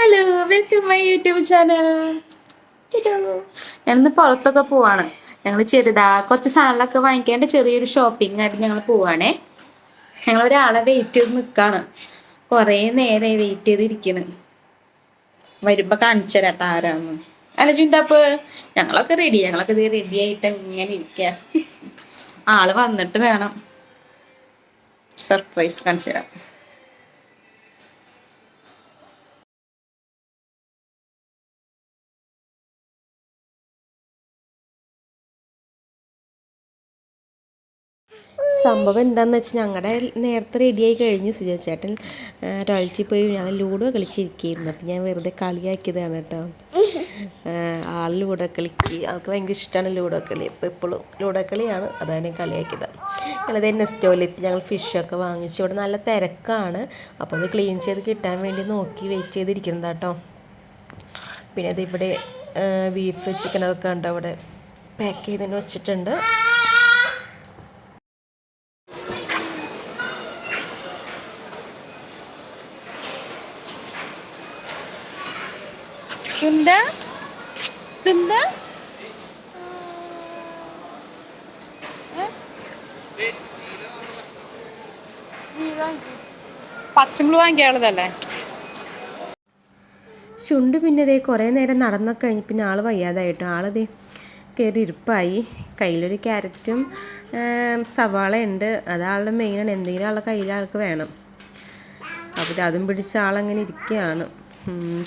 Hello, welcome my YouTube channel. ഞാനിന്ന് പുറത്തൊക്കെ പോവാണ്. ഞങ്ങൾ കുറച്ച് സാധനങ്ങളൊക്കെ വാങ്ങിക്കാണ്ട് ചെറിയൊരു ഷോപ്പിംഗ് ആയിട്ട് ഞങ്ങൾ പോവാണേ. ഞങ്ങളൊരാളെ വെയിറ്റ് ചെയ്ത് നിൽക്കാണ്. കുറേ നേരമായി വെയിറ്റ് ചെയ്തിരിക്കണ്. വരുമ്പോ കാണിച്ചു തരാട്ടോ ആരാന്ന്. അല്ല ചുണ്ടപ്പ്, ഞങ്ങളൊക്കെ ഇത് റെഡി ആയിട്ട് ഇങ്ങനെ ഇരിക്ക. ആള് വന്നിട്ട് വേണം സർപ്രൈസ് കാണിച്ചു തരാം. സംഭവം എന്താണെന്ന് വെച്ചാൽ ഞങ്ങളുടെ നേരത്തെ റെഡിയായി കഴിഞ്ഞു. സുജേച്ചേട്ടൻ ടോയ്ലറ്റിൽ പോയി ഞങ്ങൾ ലൂഡോ കളിച്ചിരിക്കുകയായിരുന്നു. അപ്പം ഞാൻ വെറുതെ കളിയാക്കിയതാണ് കേട്ടോ. ആൾ ലൂഡോ കളിക്ക്, ആൾക്ക് ഭയങ്കര ഇഷ്ടമാണ് ലൂഡോ കളി. അപ്പോൾ എപ്പോഴും ലൂഡോ കളിയാണ്, അതാണ് കളിയാക്കിയതാണ്. ഞങ്ങളത് നെസ്റ്റോയിലെത്തി ഞങ്ങൾ ഫിഷൊക്കെ വാങ്ങിച്ചു. ഇവിടെ നല്ല തിരക്കാണ്, അപ്പോൾ അത് ക്ലീൻ ചെയ്ത് കിട്ടാൻ വേണ്ടി നോക്കി വെയിറ്റ് ചെയ്തിരിക്കുന്നത് കേട്ടോ. പിന്നെ അതിവിടെ ബീഫ് ചിക്കനൊക്കെ ഉണ്ട്, അവിടെ പാക്ക് ചെയ്തതിന് വെച്ചിട്ടുണ്ട്. പച്ചമുളക് വാങ്ങിക്കാനുള്ളതല്ലേ. ചുണ്ട് പിന്നെ ഇതേ കുറേ നേരം നടന്നൊക്കെ കഴിഞ്ഞ് പിന്നെ ആൾ വയ്യാതായിട്ട് ആളതേ കയറി ഇരിപ്പായി. കയ്യിലൊരു ക്യാരറ്റും സവാള ഉണ്ട്, അതാളുടെ മെയിനാണ്. എന്തെങ്കിലും ആളുടെ കയ്യിൽ ആൾക്ക് വേണം. അപ്പോൾ അതും പിടിച്ച ആളങ്ങനെ ഇരിക്കുകയാണ്.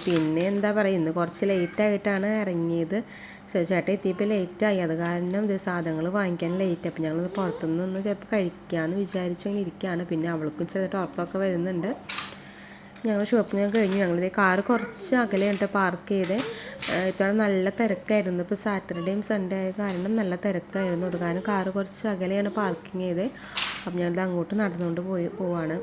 പിന്നെ എന്താ പറയുക, ഇന്ന് കുറച്ച് ലേറ്റായിട്ടാണ് ഇറങ്ങിയത്. ചേട്ടൻ എത്തിയപ്പോൾ ലേറ്റായി, അത് കാരണം ഇത് സാധനങ്ങൾ വാങ്ങിക്കാൻ ലേറ്റ്. അപ്പോൾ ഞങ്ങൾ പുറത്തുനിന്ന് ചിലപ്പോൾ കഴിക്കാമെന്ന് വിചാരിച്ചു അങ്ങനെ ഇരിക്കുകയാണ്. പിന്നെ അവൾക്കും ചെറുതായിട്ട് ഉറപ്പമൊക്കെ വരുന്നുണ്ട്. ഞങ്ങൾ ഷോപ്പിംഗ് കഴിഞ്ഞു. ഞങ്ങളിത് കാറ് കുറച്ച് അകലെയാണ് പാർക്ക് ചെയ്ത്. ഇത്തവണ നല്ല തിരക്കായിരുന്നു. ഇപ്പോൾ സാറ്റർഡേയും സൺഡേ ആയ കാരണം നല്ല തിരക്കായിരുന്നു. അത് കാരണം കാറ് കുറച്ച് അകലെയാണ് പാർക്കിങ് ചെയ്ത്. അപ്പം ഞാനിത് അങ്ങോട്ട് നടന്നുകൊണ്ട് പോവാണ്.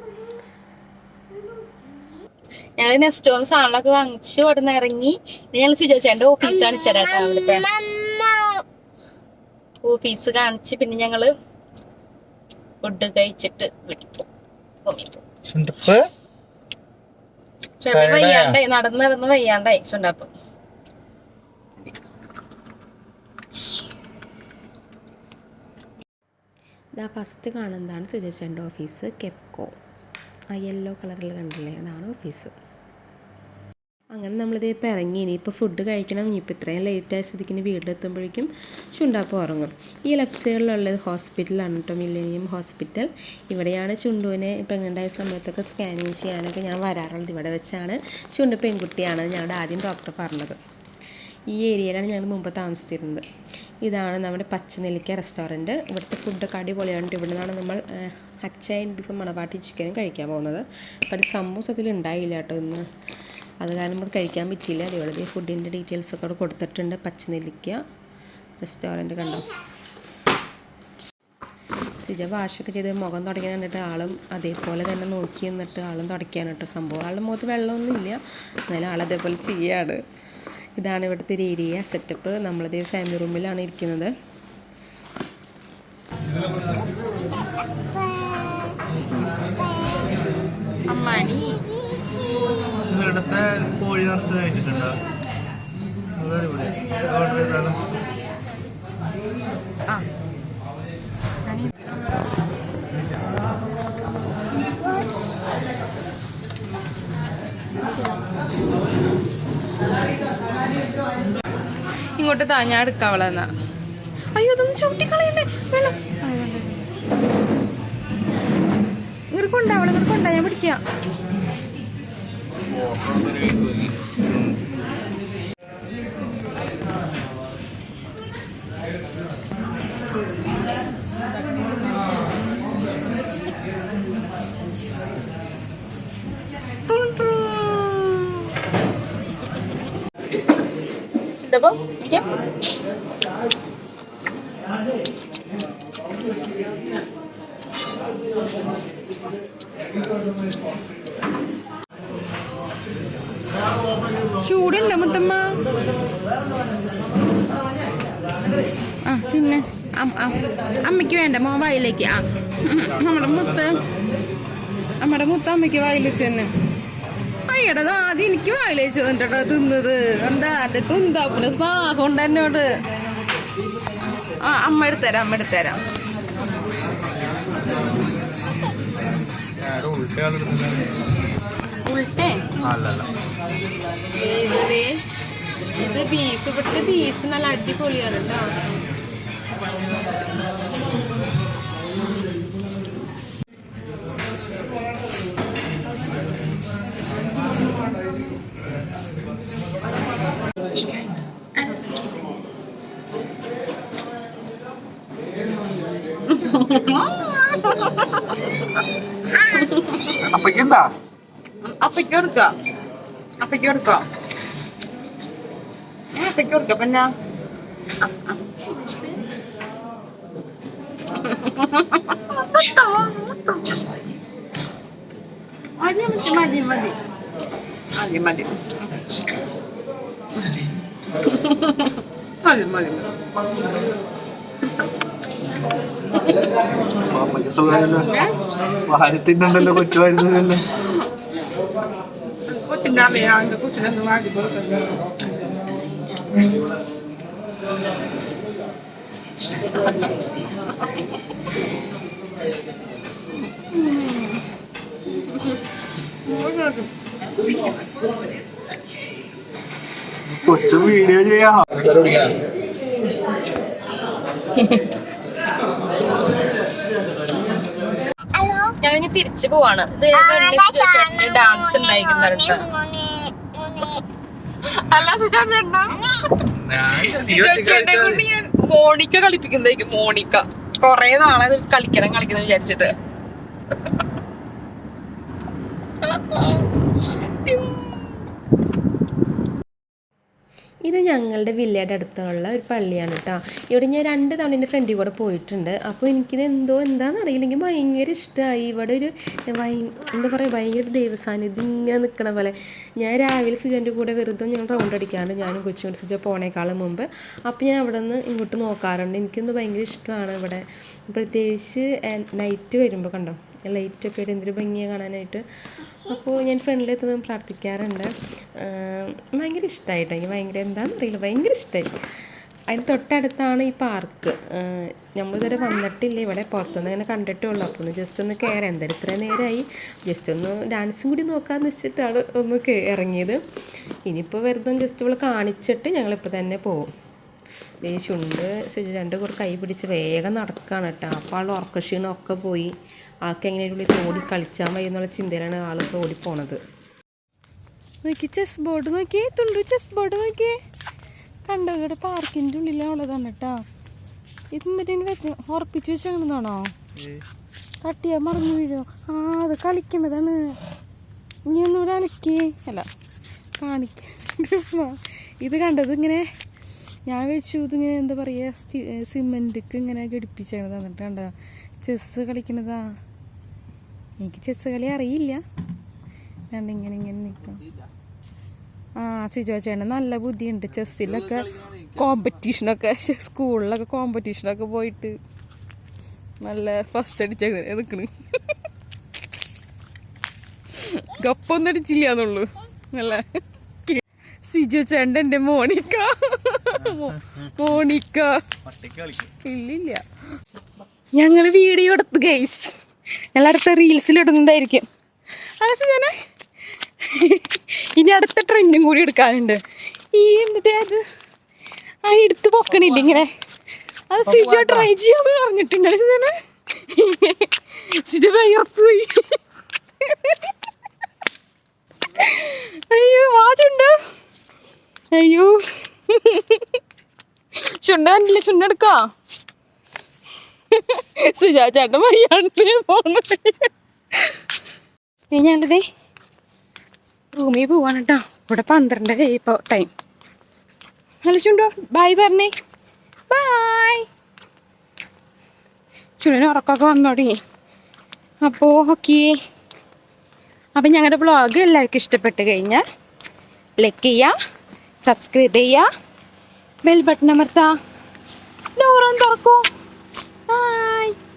ഞങ്ങൾ നെസ്റ്റോന്ന് സാധനങ്ങളൊക്കെ വാങ്ങിച്ചു അവിടെ ഇറങ്ങി. ഞങ്ങൾ സുജേച്ചേന്റെ ഓഫീസാണ് ചേട്ടാ. അവിടുത്തെ ഓഫീസ് കാണിച്ച് പിന്നെ ഞങ്ങള് ഫുഡ് കഴിച്ചിട്ട് വയ്യാണ്ടായി, നടന്ന് വയ്യാണ്ടായി ചുണ്ടപ്പ്. ഫസ്റ്റ് കാണുന്നതാണ് സുജേച്ചേൻ്റെ ഓഫീസ്, കെപ്കോ. ആ യെല്ലോ കളറിൽ കണ്ടില്ലേ, അതാണ് ഓഫീസ്. അങ്ങനെ നമ്മളിത് ഇപ്പോൾ ഇറങ്ങി. ഇനിയിപ്പോൾ ഫുഡ് കഴിക്കണം. ഇനിയിപ്പോൾ ഇത്രയും ലേറ്റായ സ്ഥിതിക്ക് വീട്ടിലെത്തുമ്പോഴേക്കും ചുണ്ടാപ്പ് ഉറങ്ങും. ഈ ലെഫ്റ്റ് സൈഡിലുള്ളത് ഹോസ്പിറ്റലാണ് കേട്ടോ, മില്ലേനിയം ഹോസ്പിറ്റൽ. ഇവിടെയാണ് ചുണ്ടുവിനെ പ്രഗ്നൻ്റ് ആയ സമയത്തൊക്കെ സ്കാനിങ് ചെയ്യാനൊക്കെ ഞാൻ വരാറുള്ളത്. ഇവിടെ വെച്ചാണ്. ചുണ്ട് പെൺകുട്ടിയാണ് ഞങ്ങളുടെ ആദ്യം ഡോക്ടർ പറഞ്ഞത്. ഈ ഏരിയയിലാണ് ഞങ്ങൾ മുമ്പ് താമസിച്ചിരുന്നത്. ഇതാണ് നമ്മുടെ പച്ചനെല്ലിക്ക റെസ്റ്റോറൻറ്റ്. ഇവിടുത്തെ ഫുഡൊക്കെ അടിപൊളിയാണ്. ഇവിടെ നിന്നാണ് നമ്മൾ അച്ചായൻ ബീഫ് മണവാട്ടി ചിക്കനും കഴിക്കാൻ പോകുന്നത്. അപ്പം അത് സമൂസത്തിൽ ഉണ്ടായില്ല കേട്ടോ ഇന്ന്, അത് കാരണം അത് കഴിക്കാൻ പറ്റിയില്ല. അതേപോലെ ഫുഡിൻ്റെ ഡീറ്റെയിൽസൊക്കെ അവിടെ കൊടുത്തിട്ടുണ്ട്. പച്ചനെല്ലിക്ക റെസ്റ്റോറൻറ്റ് കണ്ടോ. സിജ വാഷൊക്കെ ചെയ്ത് മുഖം തുടയ്ക്കാൻ കണ്ടിട്ട് ആളും അതേപോലെ തന്നെ നോക്കി നിന്നിട്ട് ആളും തുടയ്ക്കാൻ കേട്ടോ. സംഭവം ആളുടെ മുഖത്ത് വെള്ളമൊന്നുമില്ല, എന്നാലും ആളതേപോലെ ചെയ്യാണ്. ഇതാണ് ഇവിടുത്തെ ഒരു ഏരിയ സെറ്റപ്പ്. നമ്മളത് ഫാമിലി റൂമിലാണ് ഇരിക്കുന്നത്. അമ്മാണി ഇവിടുത്തെ കോഴി നിറച്ച് കഴിച്ചിട്ടുണ്ടോ? ഇങ്ങോട്ട് താ, ഞാൻ എടുക്കാവളെന്നാ. അയ്യോ, അതൊന്നും ചവിട്ടിക്കളയല്ലേ, വെള്ളം ഇങ്ങോട്ട് കൊണ്ടാവളെ, ഇങ്ങോട്ട് കൊണ്ടാ, ഞാൻ പിടിക്കാം. ചൂടുണ്ടോ മുത്തമ്മ? ആ തിന്നെ. അമ്മയ്ക്ക് വേണ്ട, മോൻ വായിലേക്ക്. നമ്മുടെ മുത്ത് അമ്മയ്ക്ക് വായിൽ വെച്ച് തന്നെ. എടാ ആദ്യം എനിക്ക് വായിലേച്ചതുണ്ടോ തിന്നത് എന്താ എന്റെ തുന്താപ്പിന് സ്നാഹമുണ്ട് എന്നോട്. ആ അമ്മ എടുത്തരാം ഉൾട്ടേ ഇത് ബീഫ്. ഇവിടുത്തെ ബീഫ് നല്ല അടിപൊളിയാണ് കേട്ടോ. അപ്പക്കെന്താ അപ്പയ്ക്ക് കൊടുക്കാം പിന്നെ മതി. വാരത്തിനുണ്ടല്ലോ കൊച്ചു വരുന്നതല്ലോ. കൊച്ചിൻ്റെ അറിയാം കൊച്ചിനെന്ന് വാങ്ങി കൊടുക്കല്ലോ. കൊച്ചു വീഡിയോ ചെയ്യാം. ഞാനിനി തിരിച്ചു പോവാണ്. ഇത് ഡാൻസ് ഉണ്ടായിരിക്കുന്നുണ്ട്. അല്ല സുജാചേട്ടാ, സുജാചേട്ടനെ കൊണ്ട് ഞാൻ മോണിക്ക കളിപ്പിക്കുന്നതായിരിക്കും. മോണിക്ക കൊറേ നാളെ കളിക്കണം വിചാരിച്ചിട്ട്. ഇത് ഞങ്ങളുടെ വില്ലയുടെ അടുത്തുള്ള ഒരു പള്ളിയാണ് കേട്ടോ. ഇവിടെ ഞാൻ 2 തവണ എൻ്റെ ഫ്രണ്ടിൽ കൂടെ പോയിട്ടുണ്ട്. അപ്പോൾ എനിക്കിത് എന്താണെന്ന് അറിയില്ലെങ്കിൽ ഭയങ്കര ഇഷ്ടമായി. ഇവിടെ ഒരു എന്താ പറയുക, ഭയങ്കര ദൈവസാന്നിധ്യം ഇങ്ങനെ നിൽക്കണ പോലെ. ഞാൻ രാവിലെ സുജൻ്റെ കൂടെ വെറുതെ ഞങ്ങൾ റൗണ്ട് അടിക്കാറുണ്ട്, ഞാനും കൊച്ചും സുജ പോണേക്കാളും മുമ്പ്. അപ്പോൾ ഞാൻ അവിടെ നിന്ന് ഇങ്ങോട്ട് നോക്കാറുണ്ട്. എനിക്കൊന്ന് ഭയങ്കര ഇഷ്ടമാണ് ഇവിടെ, പ്രത്യേകിച്ച് നൈറ്റ് വരുമ്പോൾ. കണ്ടോ ലൈറ്റൊക്കെ ആയിട്ട് എന്തൊരു ഭംഗിയാണ് കാണാനായിട്ട്. അപ്പോൾ ഞാൻ ഫ്രണ്ടിലെത്തുമ്പോൾ പ്രാർത്ഥിക്കാറുണ്ട്. ഭയങ്കര ഇഷ്ടമായിട്ടോ എനിക്ക്. ഭയങ്കര എന്താണെന്നറിയില്ല, ഭയങ്കര ഇഷ്ടമായി. അതിന് തൊട്ടടുത്താണ് ഈ പാർക്ക്. നമ്മളിതുവരെ വന്നിട്ടില്ല ഇവിടെ, പുറത്തുനിന്ന് അങ്ങനെ കണ്ടിട്ടേ ഉള്ളൂ. അപ്പോൾ ഒന്ന് ജസ്റ്റ് ഒന്ന് കയറാം. എന്തായാലും ഇത്ര നേരമായി, ജസ്റ്റ് ഒന്ന് ഡാൻസും കൂടി നോക്കാമെന്ന് വെച്ചിട്ടാണ് ഒന്ന് ഇറങ്ങിയത്. ഇനിയിപ്പോൾ വെറുതെ ജസ്റ്റ് ഇവൾ കാണിച്ചിട്ട് ഞങ്ങളിപ്പോൾ തന്നെ പോകും. ദേഷ്യമുണ്ട്. രണ്ട് കൂടെ കൈ പിടിച്ച് വേഗം നടക്കുകയാണ് കേട്ടോ. അപ്പോൾ ആൾ ഉറക്കക്ഷീണമൊക്കെ പോയി. ആൾക്ക് എങ്ങനെയുള്ള ഓടി കളിച്ചാൽ മതി എന്നുള്ള ചിന്തയിലാണ് ആളിപ്പോൾ ഓടിപ്പോണത്. നോക്കി ചെസ് ബോർഡ് നോക്കി, തുണ്ടു ചെസ് ബോർഡ് നോക്കിയേ. കണ്ടോ, ഇവിടെ പാർക്കിൻ്റെ ഉള്ളിലുള്ളതാണ് കേട്ടോ. ഇത് എന്നിട്ട് ഉറപ്പിച്ച് വെച്ചതാണോ? തട്ടിയാ മറന്നു വീഴോ? ആ അത് കളിക്കണതാണ്. ഇനി ഒന്നുകൂടെ അനക്കി അല്ല കാണിക്ക. ഇത് കണ്ടത് ഇങ്ങനെ ഞാൻ വെച്ചു. ഇതിങ്ങനെ എന്താ പറയുക, സിമെൻറ്റിക്ക് ഇങ്ങനെ ഘടിപ്പിച്ചാണ് തന്നിട്ട്. കണ്ടോ ചെസ്സ് കളിക്കണതാ. എനിക്ക് ചെസ്സ് കളി അറിയില്ല. ഇങ്ങനെ നിൽക്കാം. ആ സിജോച്ചേട്ടന് നല്ല ബുദ്ധിയുണ്ട്. ചെസ്സിലൊക്കെ കോമ്പറ്റീഷനൊക്കെ, സ്കൂളിലൊക്കെ കോമ്പറ്റീഷനൊക്കെ പോയിട്ട് നല്ല ഫസ്റ്റ് അടിച്ച നിൽക്കണ്. ഗപ്പൊന്നും അടിച്ചില്ലാന്നുള്ളൂ. നല്ല സിജോച്ചേട്ടൻ എൻ്റെ മോണിക്ക ഇല്ലില്ല. ഞങ്ങള് വീഡിയോ എടുത്ത് ഗൈസ്, ഞങ്ങൾ അടുത്ത റീൽസിലിടുന്നതായിരിക്കും. അല്ല സുജാനെ, ഇനി അടുത്ത ട്രെൻഡും കൂടി എടുക്കാനുണ്ട്. ഈ എന്നിട്ട് അത് ആ എടുത്ത് പൊക്കണില്ല ഇങ്ങനെ, അത് സിജോ ട്രൈ ചെയ്യാന്ന് പറഞ്ഞിട്ടുണ്ട്. സുജാനെ സിജോ വയർത്തുപോയി. അയ്യോ ആ ചുണ്ട്, അയ്യോ ചുണ്ടല്ലേ, ചുണ്ടെടുക്കാ. സുജാ ചേട്ടൻ വയ്യാണ്ട് പോകുന്നത്. ഞങ്ങളിതേ റൂമിൽ പോവാണ് കേട്ടോ. ഇവിടെ 12:30 ഇപ്പോൾ ടൈം. അല്ല ചുണ്ടോ ബായ് പറഞ്ഞേ, ബായ്. ചുണ്ടിന് ഉറക്കമൊക്കെ വന്നു തുടങ്ങി. അപ്പോൾ ഓക്കെ, അപ്പം ഞങ്ങളുടെ വ്ളോഗ് എല്ലാവർക്കും ഇഷ്ടപ്പെട്ട് കഴിഞ്ഞാൽ ലൈക്ക് ചെയ്യുക, സബ്സ്ക്രൈബ് ചെയ്യുക, ബെൽ ബട്ടൺ അമർത്തുക, ഡോറൊന്ന് തുറക്കൂ. Bye.